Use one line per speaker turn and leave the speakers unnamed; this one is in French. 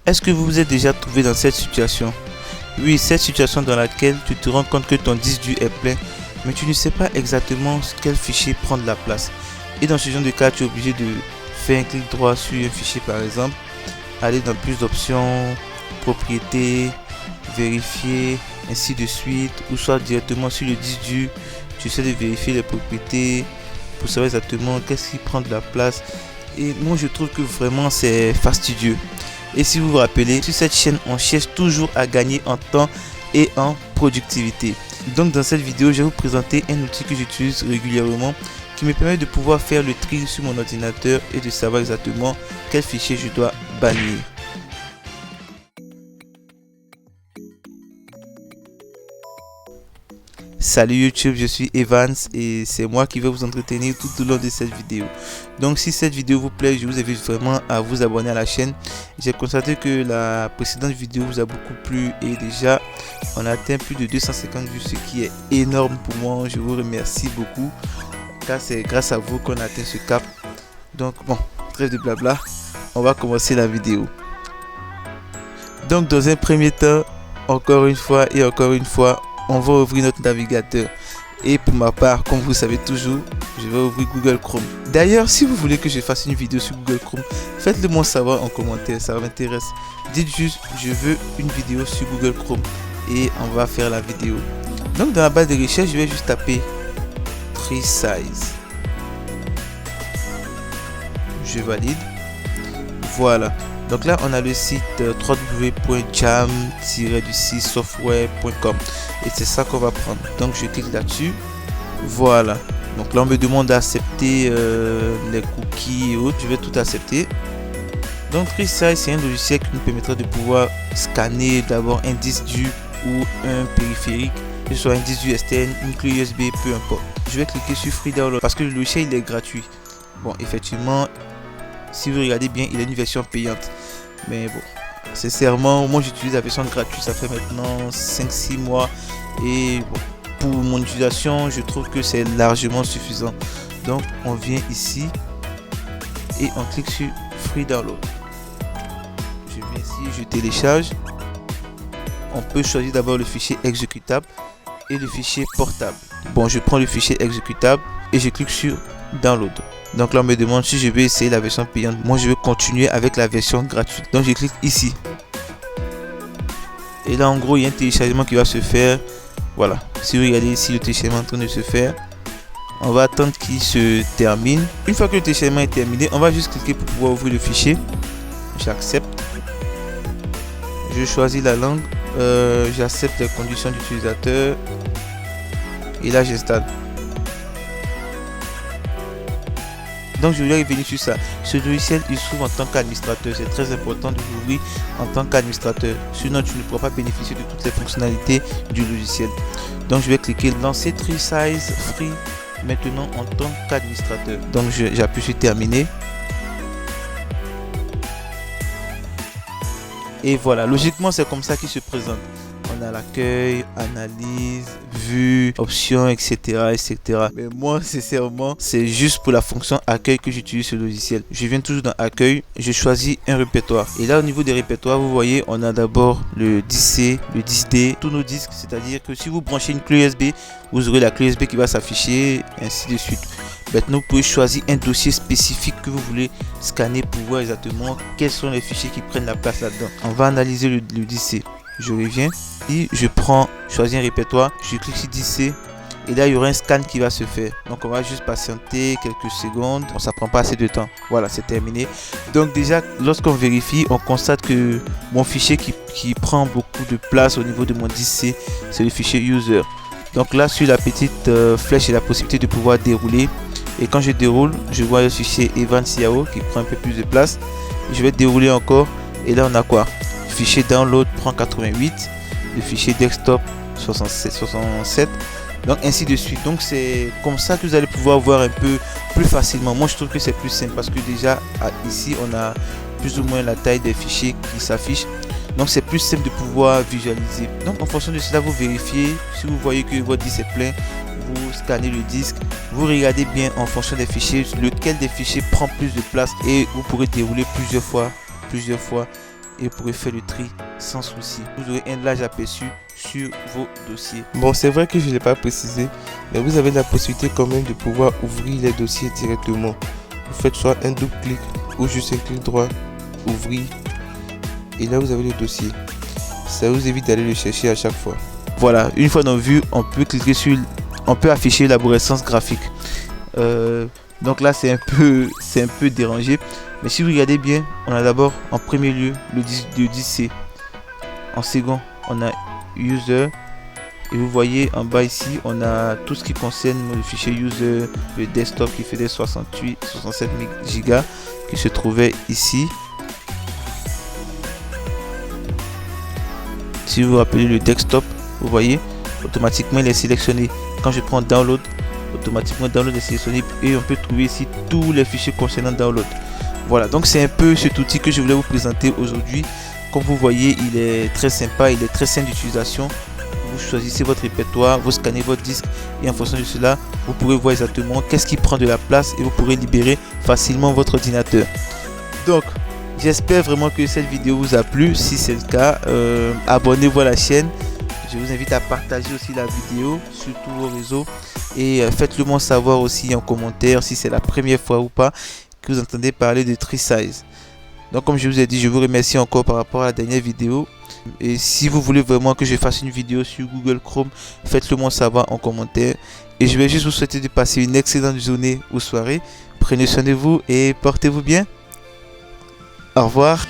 Est-ce que vous vous êtes déjà trouvé dans cette situation? Oui, cette situation dans laquelle tu te rends compte que ton disque dur est plein, mais tu ne sais pas exactement quel fichier prend de la place. Et dans ce genre de cas, tu es obligé de faire un clic droit sur un fichier par exemple, aller dans plus d'options, propriétés, vérifier, ainsi de suite, ou soit directement sur le disque dur, tu essaies de vérifier les propriétés pour savoir exactement qu'est-ce qui prend de la place. Et moi je trouve que vraiment c'est fastidieux. Et si vous vous rappelez, sur cette chaîne on cherche toujours à gagner en temps et en productivité. Donc dans cette vidéo je vais vous présenter un outil que j'utilise régulièrement qui me permet de pouvoir faire le tri sur mon ordinateur et de savoir exactement quel fichier je dois bannir. Salut YouTube, je suis Evans et c'est moi qui vais vous entretenir tout au long de cette vidéo. Donc si cette vidéo vous plaît, je vous invite vraiment à vous abonner à la chaîne. J'ai constaté que la précédente vidéo vous a beaucoup plu et déjà on a atteint plus de 250 vues, ce qui est énorme pour moi. Je vous remercie beaucoup car c'est grâce à vous qu'on a atteint ce cap. Donc bon, trêve de blabla, on va commencer la vidéo. Donc dans un premier temps, encore une fois, on va ouvrir notre navigateur. Et pour ma part, comme vous savez toujours, je vais ouvrir Google Chrome. D'ailleurs, si vous voulez que je fasse une vidéo sur Google Chrome, faites-le moi savoir en commentaire, ça m'intéresse. Dites juste, je veux une vidéo sur Google Chrome et on va faire la vidéo. Donc dans la barre de recherche, je vais juste taper TreeSize. Je valide. Voilà. Donc là, on a le site www.jam-software.com et c'est ça qu'on va prendre. Donc je clique là-dessus. Voilà. Donc là, on me demande d'accepter les cookies et autres. Je vais tout accepter. Donc TreeSize, c'est un logiciel qui nous permettra de pouvoir scanner d'abord un disque dur ou un périphérique, que ce soit un disque dur externe, une clé USB, peu importe. Je vais cliquer sur Free Download parce que le logiciel il est gratuit. Bon, effectivement, si vous regardez bien, il a une version payante. Mais bon, sincèrement, moi j'utilise la version gratuite, ça fait maintenant 5-6 mois. Et bon, pour mon utilisation, je trouve que c'est largement suffisant. Donc on vient ici et on clique sur Free Download. Je viens ici, je télécharge. On peut choisir d'abord le fichier exécutable et le fichier portable. Bon, je prends le fichier exécutable et je clique sur Download. Donc là on me demande si je vais essayer la version payante. Moi je vais continuer avec la version gratuite. Donc je clique ici. Et là en gros il y a un téléchargement qui va se faire. Voilà. Si vous regardez ici le téléchargement est en train de se faire. On va attendre qu'il se termine. Une fois que le téléchargement est terminé, on va juste cliquer pour pouvoir ouvrir le fichier. J'accepte. Je choisis la langue. J'accepte les conditions d'utilisateur. Et là j'installe. Donc je voulais revenir sur ça. Ce logiciel il s'ouvre en tant qu'administrateur. C'est très important de l'ouvrir en tant qu'administrateur. Sinon tu ne pourras pas bénéficier de toutes les fonctionnalités du logiciel. Donc je vais cliquer lancer TreeSize Free maintenant en tant qu'administrateur. Donc j'appuie sur terminer. Et voilà, logiquement c'est comme ça qu'il se présente. On a l'accueil, analyse, vue, options, etc., etc. Mais moi, sincèrement, c'est juste pour la fonction accueil que j'utilise ce logiciel. Je viens toujours dans accueil, je choisis un répertoire. Et là, au niveau des répertoires, vous voyez, on a d'abord le 10C, le 10D, tous nos disques. C'est-à-dire que si vous branchez une clé USB, vous aurez la clé USB qui va s'afficher, ainsi de suite. Maintenant, vous pouvez choisir un dossier spécifique que vous voulez scanner pour voir exactement quels sont les fichiers qui prennent la place là-dedans. On va analyser le 10C. Je reviens et je choisis un répertoire, je clique sur 10C et là il y aura un scan qui va se faire. Donc on va juste patienter quelques secondes. Bon, ça prend pas assez de temps. Voilà, c'est terminé. Donc déjà lorsqu'on vérifie, on constate que mon fichier qui prend beaucoup de place au niveau de mon 10C, c'est le fichier user. Donc là sur la petite flèche, j'ai la possibilité de pouvoir dérouler. Et quand je déroule, je vois le fichier Evans Yao qui prend un peu plus de place. Je vais dérouler encore et là on a quoi? Le fichier download prend 88, le fichier desktop 67, donc ainsi de suite. Donc c'est comme ça que vous allez pouvoir voir un peu plus facilement. Moi je trouve que c'est plus simple parce que déjà ici on a plus ou moins la taille des fichiers qui s'affichent. Donc c'est plus simple de pouvoir visualiser. Donc en fonction de cela, vous vérifiez. Si vous voyez que votre disque est plein, vous scannez le disque, vous regardez bien en fonction des fichiers, lequel des fichiers prend plus de place et vous pourrez dérouler plusieurs fois et vous pourrez faire le tri sans souci. Vous aurez un large aperçu sur vos dossiers.
Bon, c'est vrai que je ne l'ai pas précisé, mais vous avez la possibilité quand même de pouvoir ouvrir les dossiers directement. Vous faites soit un double clic ou juste un clic droit, ouvrir, et là vous avez le dossier. Ça vous évite d'aller le chercher à chaque fois.
Voilà, une fois dans vue, on peut cliquer sur, on peut afficher l'arborescence graphique. Donc là c'est un peu dérangé, mais si vous regardez bien, on a d'abord en premier lieu le 10C, en second on a user, et vous voyez en bas ici on a tout ce qui concerne le fichier user, le desktop qui faisait 67 Go qui se trouvait ici. Si vous vous rappelez le desktop, vous voyez automatiquement il est sélectionné. Quand je prends download, automatiquement download est sélectionné et on peut trouver ici tous les fichiers concernant download. Voilà, donc c'est un peu cet outil que je voulais vous présenter aujourd'hui. Comme vous voyez, il est très sympa, il est très simple d'utilisation. Vous choisissez votre répertoire, vous scannez votre disque et en fonction de cela, vous pourrez voir exactement qu'est-ce qui prend de la place et vous pourrez libérer facilement votre ordinateur. Donc, j'espère vraiment que cette vidéo vous a plu. Si c'est le cas, abonnez-vous à la chaîne. Je vous invite à partager aussi la vidéo sur tous vos réseaux et faites-le moi savoir aussi en commentaire si c'est la première fois ou pas que vous entendez parler de TreeSize. Donc comme je vous ai dit, je vous remercie encore par rapport à la dernière vidéo. Et si vous voulez vraiment que je fasse une vidéo sur Google Chrome, faites-le moi savoir en commentaire. Et je vais juste vous souhaiter de passer une excellente journée ou soirée. Prenez soin de vous et portez-vous bien. Au revoir.